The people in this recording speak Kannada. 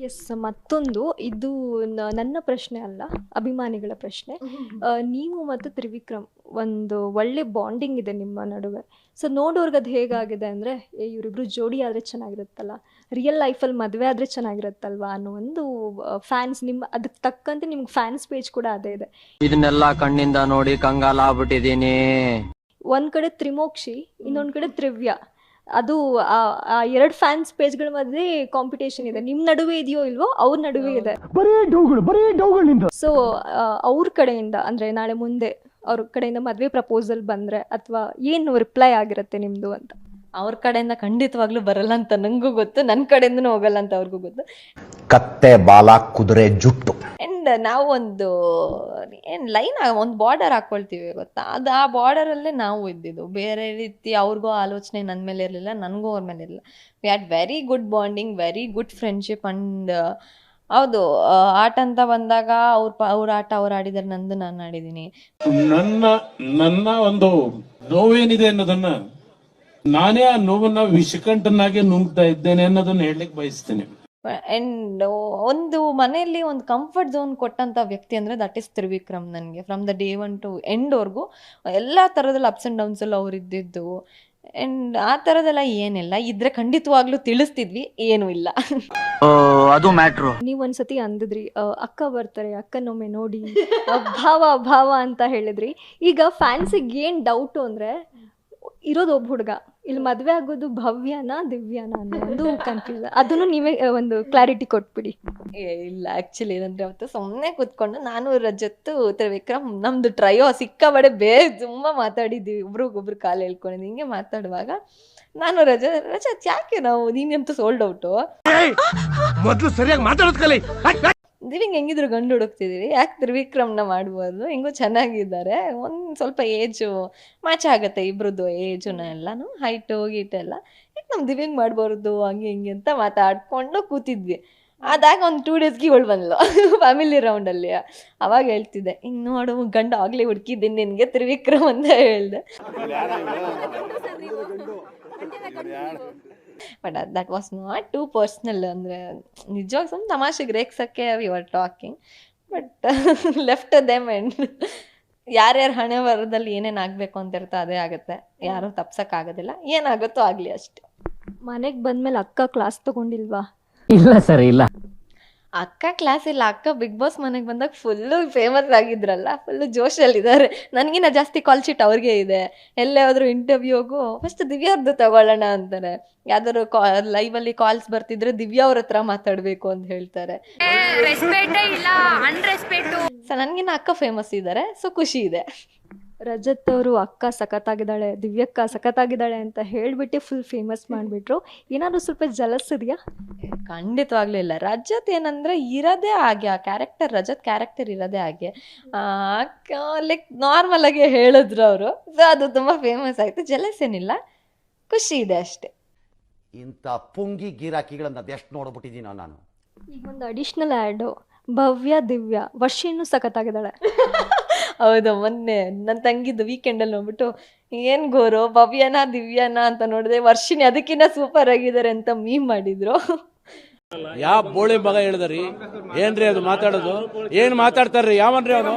ಎಸ್, ಮತ್ತೊಂದು ಇದು ನನ್ನ ಪ್ರಶ್ನೆ ಅಲ್ಲ, ಅಭಿಮಾನಿಗಳ ಪ್ರಶ್ನೆ. ನೀವು ಮತ್ತು ತ್ರಿವಿಕ್ರಮ್ ಒಂದು ಒಳ್ಳೆ ಬಾಂಡಿಂಗ್ ಇದೆ ನಿಮ್ಮ ನಡುವೆ. ಸೊ ನೋಡೋರ್ಗೆ ಅದು ಹೇಗಾಗಿದೆ ಅಂದರೆ, ಇವರಿಬ್ರು ಜೋಡಿ ಆದರೆ ಚೆನ್ನಾಗಿರುತ್ತಲ್ಲ, ರಿಯಲ್ ಲೈಫಲ್ಲಿ ಮದುವೆ ಆದರೆ ಚೆನ್ನಾಗಿರುತ್ತಲ್ವಾ ಅನ್ನೋ ಒಂದು ಫ್ಯಾನ್ಸ್, ನಿಮ್ಮ ಅದಕ್ಕೆ ತಕ್ಕಂತೆ ನಿಮ್ಗೆ ಫ್ಯಾನ್ಸ್ ಪೇಜ್ ಕೂಡ ಅದೇ ಇದೆ. ಇದನ್ನೆಲ್ಲ ಕಣ್ಣಿಂದ ನೋಡಿ ಕಂಗಾಲಾಗ್ಬಿಟ್ಟಿದೀನಿ. ಒಂದು ಕಡೆ ತ್ರಿಮೋಕ್ಷಿ, ಇನ್ನೊಂದು ಕಡೆ ತ್ರಿವ್ಯ. ಅದು ಆ ಎರಡು ಫ್ಯಾನ್ಸ್ ಪೇಜ್ಗಳ ಮಧ್ಯೆ ಕಾಂಪಿಟೇಷನ್ ಇದೆ. ನಿಮ್ಮ ನಡುವೆ ಇದೆಯೋ ಇಲ್ವೋ, ಅವ್ರ ನಡುವೆ ಇದೆ. ಸೊ ಅವ್ರ ಕಡೆಯಿಂದ ಅಂದರೆ ನಾಳೆ ಮುಂದೆ ಅವ್ರ ಕಡೆಯಿಂದ ಮದುವೆ ಪ್ರಪೋಸಲ್ ಬಂದರೆ ಅಥವಾ ಏನು ರಿಪ್ಲೈ ಆಗಿರುತ್ತೆ ನಿಮ್ಮದು ಅಂತ? ಅವ್ರ ಕಡೆಯಿಂದ ಖಂಡಿತವಾಗ್ಲೂ ಬರಲ್ಲ ಅಂತ ನನಗೂ ಗೊತ್ತು, ನನ್ನ ಕಡೆಯಿಂದನೂ ಹೋಗಲ್ಲ ಅಂತ ಅವ್ರಿಗೂ ಗೊತ್ತು. ಕತ್ತೆ ಬಾಲ ಕುದುರೆ ಜುಟ್ಟು. ಆ್ಯಂಡ್ ನಾವು ಒಂದು ಏನು ಲೈನ್ ಒಂದು ಬಾರ್ಡರ್ ಹಾಕ್ಕೊಳ್ತೀವಿ ಗೊತ್ತಾ, ಅದು ಆ ಬಾರ್ಡರಲ್ಲೇ ನಾವು ಇದ್ದಿದ್ದು. ಬೇರೆ ರೀತಿ ಅವ್ರಿಗೂ ಆಲೋಚನೆ ನನ್ನ ಮೇಲೆ ಇರಲಿಲ್ಲ, ನನಗೂ ಅವ್ರ ಮೇಲೆ ಇರಲಿಲ್ಲ. We had very good bonding, very good friendship. And ಹೌದು, ಆಟ ಅಂತ ಬಂದಾಗ ಅವ್ರ ಆಟ ಅವ್ರು ಆಡಿದಾರೆ, ನಂದು ನಾನು ಆಡಿದ್ದೀನಿ. ನನ್ನ ಒಂದು ನೋವೇನಿದೆ ಅನ್ನೋದನ್ನ ನಾನೇ ಆ ನೋವನ್ನ ವಿಷಕಂಠನಾಗಿ ನುಂಗ್ತಾ ಇದ್ದೇನೆ ಅನ್ನೋದನ್ನ ಹೇಳಲಿಕ್ಕೆ ಬಯಸ್ತೀನಿ. ಅಂಡ್ ಒಂದು ಮನೆಯಲ್ಲಿ ಒಂದು ಕಂಫರ್ಟ್ ಝೋನ್ ಕೊಟ್ಟಂತ ವ್ಯಕ್ತಿ ಅಂದ್ರೆ ದಟ್ ಇಸ್ ತ್ರಿವಿಕ್ರಮ್. ನನಗೆ ಫ್ರಮ್ ದ ಡೇ 1 to ಎಂಡ್ವರೆಗೂ ಎಲ್ಲ ಥರದಲ್ಲಿ ಅಪ್ಸ್ ಆ್ಯಂಡ್ ಡೌನ್ಸ್ ಎಲ್ಲ ಅವ್ರು ಇದ್ದಿದ್ದು. ಅಂಡ್ ಆ ಥರದೆಲ್ಲ ಏನಿಲ್ಲ, ಇದ್ರೆ ಖಂಡಿತವಾಗ್ಲೂ ತಿಳಿಸ್ತಿದ್ವಿ, ಏನೂ ಇಲ್ಲ. ಅದು ಮ್ಯಾಟ್ರು. ನೀವು ಒಂದ್ಸತಿ ಅಂದಿದ್ರಿ ಅಕ್ಕ ಬರ್ತಾರೆ, ಅಕ್ಕನೊಮ್ಮೆ ನೋಡಿ, ಭಾವ ಭಾವ ಅಂತ ಹೇಳಿದ್ರಿ. ಈಗ ಫ್ಯಾನ್ಸಿಗೆ ಏನು ಡೌಟು ಅಂದರೆ, ಇರೋದು ಒಬ್ಬ ಹುಡುಗ, ಇಲ್ಲಿ ಮದುವೆ ಆಗೋದು ಭವ್ಯನಾ ದಿವ್ಯಾನ ಅನ್ನೋ ಒಂದು ಕನ್ಫ್ಯೂಸ್. ಅದನ್ನು ನೀವೇ ಒಂದು ಕ್ಲಾರಿಟಿ ಕೊಟ್ಬಿಡಿ. ಇಲ್ಲ, ಆ್ಯಕ್ಚುಲಿ ಏನಂದ್ರೆ ಅವತ್ತು ಸುಮ್ಮನೆ ಕೂತ್ಕೊಂಡು ನಾನು ರಜತ್ತು ತ್ರಿವಿಕ್ರಮ್ ನಮ್ದು ಟ್ರಯೋ ಸಿಕ್ಕಾಬಡೆ ತುಂಬ ಮಾತಾಡಿದ್ದೀವಿ, ಒಬ್ರಿಗೊಬ್ರು ಕಾಲು ಹೇಳ್ಕೊಂಡಿದ್ದು. ಹಿಂಗೆ ಮಾತಾಡುವಾಗ ನಾನು ರಜತ್ ಯಾಕೆ ನಾವು ನೀನಂತೂ ಸೋಲ್ಡ್ ಔಟು, ಮೊದಲು ಸರಿಯಾಗಿ ಮಾತಾಡೋದು ಕಲಿ. ದಿವಿಂಗ್ ಹೆಂಗಿದ್ರು ಗಂಡು ಹುಡುಕ್ತಿದ್ದೀರಿ, ಯಾಕೆ ತ್ರಿವಿಕ್ರಮ್ನ ಮಾಡ್ಬೋದು, ಹೆಂಗೋ ಚೆನ್ನಾಗಿದ್ದಾರೆ, ಒಂದು ಸ್ವಲ್ಪ ಏಜು ಮ್ಯಾಚ್ ಆಗುತ್ತೆ ಇಬ್ರದ್ದು ಏಜುನ ಎಲ್ಲನೂ, ಹೈಟು ಗೀಟ್ ಎಲ್ಲ, ಯಾಕೆ ನಮ್ಮ ದಿವಿಂಗ್ ಮಾಡ್ಬಾರ್ದು ಹಂಗೆ ಹಿಂಗೆ ಅಂತ ಮಾತಾಡ್ಕೊಂಡು ಕೂತಿದ್ವಿ. ಅದಾಗ ಒಂದು 2 days ಇವಳು ಬಂದ್ಲು ಫ್ಯಾಮಿಲಿ ರೌಂಡಲ್ಲಿ. ಅವಾಗ ಹೇಳ್ತಿದ್ದೆ, ಹಿಂಗೆ ನೋಡು ಗಂಡು ಆಗಲೇ ಹುಡುಕಿದ್ದೀನಿ ನಿನಗೆ ತ್ರಿವಿಕ್ರಮ್ ಅಂತ ಹೇಳಿದೆ. But that was not too personal. ಅಂದರೆ ನಿಜವಾಗ ಸುಮ್ಮನೆ ತಮಾಷೆಗೆ ರೇಗ್ಸೋಕ್ಕೆ we are talking, but left them. And ಯಾರ್ಯಾರ ಹಣೆ ಬರದಲ್ಲಿ ಏನೇನು ಆಗಬೇಕು ಅಂತ ಇರ್ತೋ ಅದೇ ಆಗುತ್ತೆ, ಯಾರೂ ತಪ್ಸೋಕ್ಕಾಗೋದಿಲ್ಲ, ಏನಾಗುತ್ತೋ ಆಗಲಿ ಅಷ್ಟೆ. ಮನೆಗೆ ಬಂದಮೇಲೆ ಅಕ್ಕ ಕ್ಲಾಸ್ ತೊಗೊಂಡಿಲ್ವಾ? ಇಲ್ಲ ಸರ್, ಇಲ್ಲ. ಅಕ್ಕ ಕ್ಲಾಸ್ ಇಲ್ಲ, ಅಕ್ಕ ಬಿಗ್ ಬಾಸ್ ಮನೆಗೆ ಬಂದಾಗ ಫುಲ್ಲು ಫೇಮಸ್ ಆಗಿದ್ರಲ್ಲ, ಫುಲ್ಲು ಜೋಶಲ್ಲಿದ್ದಾರೆ. ನನಗಿನ್ನ ಜಾಸ್ತಿ ಕಾಲ್ ಶೀಟ್ ಅವ್ರಿಗೆ ಇದೆ. ಎಲ್ಲೇ ಹೋದ್ರು ಇಂಟರ್ವ್ಯೂಗೂ ಫಸ್ಟ್ ದಿವ್ಯಾವ್ರದ್ದು ತಗೊಳ್ಳೋಣ ಅಂತಾರೆ. ಯಾವ್ದಾದ್ರು ಲೈವಲ್ಲಿ ಕಾಲ್ಸ್ ಬರ್ತಿದ್ರೆ ದಿವ್ಯಾ ಅವ್ರ ಹತ್ರ ಮಾತಾಡಬೇಕು ಅಂತ ಹೇಳ್ತಾರೆ. ಸೊ ನನಗಿನ್ನ ಅಕ್ಕ ಫೇಮಸ್ ಇದ್ದಾರೆ, ಸೊ ಖುಷಿ ಇದೆ. ರಜತ್ ಅವರು ಅಕ್ಕ ಸಖತ್ತಾಗಿದ್ದಾಳೆ, ದಿವ್ಯಕ್ಕ ಸಖತ್ತಾಗಿದ್ದಾಳೆ ಅಂತ ಹೇಳ್ಬಿಟ್ಟು ಫುಲ್ ಫೇಮಸ್ ಮಾಡಿಬಿಟ್ರು. ಏನಾದರೂ ಸ್ವಲ್ಪ ಜಲಸ್ ಇದೆಯಾ? ಖಂಡಿತವಾಗ್ಲೂ ಇಲ್ಲ. ರಜತ್ ಏನಂದ್ರೆ ಇರೋದೇ ಹಾಗೆ, ಆ ಕ್ಯಾರೆಕ್ಟರ್, ರಜತ್ ಕ್ಯಾರೆಕ್ಟರ್ ಇರೋದೇ ಹಾಗೆ. ಲೈಕ್ ನಾರ್ಮಲ್ ಆಗಿ ಹೇಳಿದ್ರು ಅವರು, ಸೊ ಅದು ತುಂಬ ಫೇಮಸ್ ಆಯಿತು. ಜಲಸ್ ಏನಿಲ್ಲ, ಖುಷಿ ಇದೆ ಅಷ್ಟೇ. ಇಂಥ ಪುಂಗಿ ಗಿರಾಕಿಗಳನ್ನ ಅದೆಷ್ಟು ನೋಡ್ಬಿಟ್ಟಿದ್ದೀನೋ ನಾನು. ಈಗ ಒಂದು ಅಡಿಷ್ನಲ್ ಆ್ಯಡು, ಭವ್ಯ ದಿವ್ಯ, ವರ್ಷಿನೂ ಸಖತ್ತಾಗಿದ್ದಾಳೆ. ಹೌದು, ಮೊನ್ನೆ ನನ್ನ ತಂಗಿದ್ದು ವೀಕೆಂಡಲ್ಲಿ ನೋಡ್ಬಿಟ್ಟು ಏನು ಗೋರು ಭವ್ಯನಾ ದಿವ್ಯಾನಾ ಅಂತ ನೋಡಿದೆ, ವರ್ಷಿನಿ ಅದಕ್ಕಿಂತ ಸೂಪರ್ ಆಗಿದ್ದಾರೆ ಅಂತ ಮೀಮ್ ಮಾಡಿದ್ರು. ಯಾವ ಬೋಳಿ ಮಗ ಹೇಳಿದ್ರಿ ಏನ್ರಿ ಅದು ಮಾತಾಡೋದು, ಏನ್ ಮಾತಾಡ್ತಾರ್ರಿ ಯಾವನ್ರಿ ಅವನು?